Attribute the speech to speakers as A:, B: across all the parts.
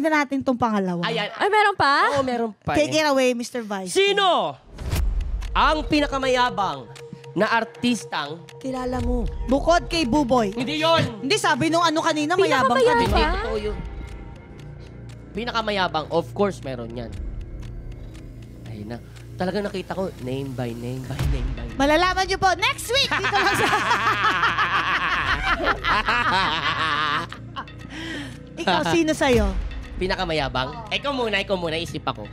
A: na natin tong pangalawa.
B: Ayan.
C: Ay, meron pa?
B: Oo, meron pa.
A: Take it away, Mr. Vice.
B: Sino ang pinakamayabang na artistang kilala mo?
A: Bukod kay Buboy.
B: Hindi yon.
A: Hindi, sabi nung ano kanina, mayabang ka din.
B: Hindi, totoo yun. Pinakamayabang, of course, meron yan. Ayun na. Talagang nakita ko, name by name by name by name.
A: Malalaman niyo po next week. Dito lang sa... Ikaw, sino sa'yo?
B: Pinakamayabang? Ikaw muna, isip ako.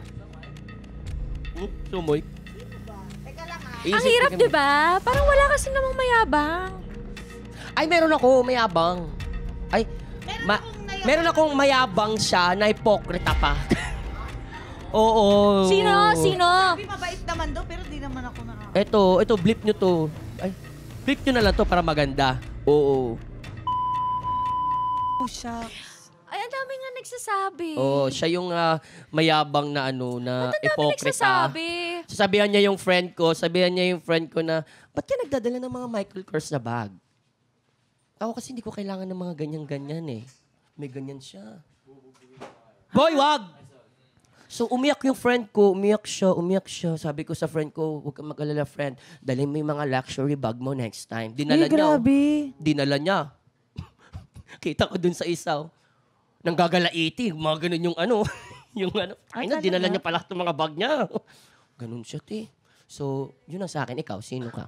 B: Sumoy.
C: Ang hirap, di ba? Parang wala kasi namang mayabang.
B: Ay, meron ako, mayabang. Ay, meron akong mayabang siya na hipokrita pa. Oo.
C: Sino?
A: Sabi, mabait naman daw, pero di naman ako
B: Ito, blip nyo to. Ay, blip nyo na lang to para maganda. Oo.
A: Oh, shucks.
C: Ay, ang dami nga nagsasabi.
B: Oo, siya yung mayabang na na
C: Ba't ang dami
B: hipokrita.
C: nagsasabi?
B: Sabihan niya yung friend ko na, ba't ka nagdadala ng mga Michael Kors na bag? Ako kasi hindi ko kailangan ng mga ganyan-ganyan eh. May ganyan siya. Boy, wag! So, umiyak yung friend ko. Umiyak siya. Sabi ko sa friend ko, huwag kang mag-alala, friend. Dalhin mo yung mga luxury bag mo next time. Dinala niya.
A: Grabe.
B: Dinala niya. Kita ko dun sa isaw. Nang gagalaiti. Mga ganun yung yung Ay na, dinala niya pala itong mga bag niya. Ganun siya, te. So, yun ang sa akin. Ikaw, sino ka?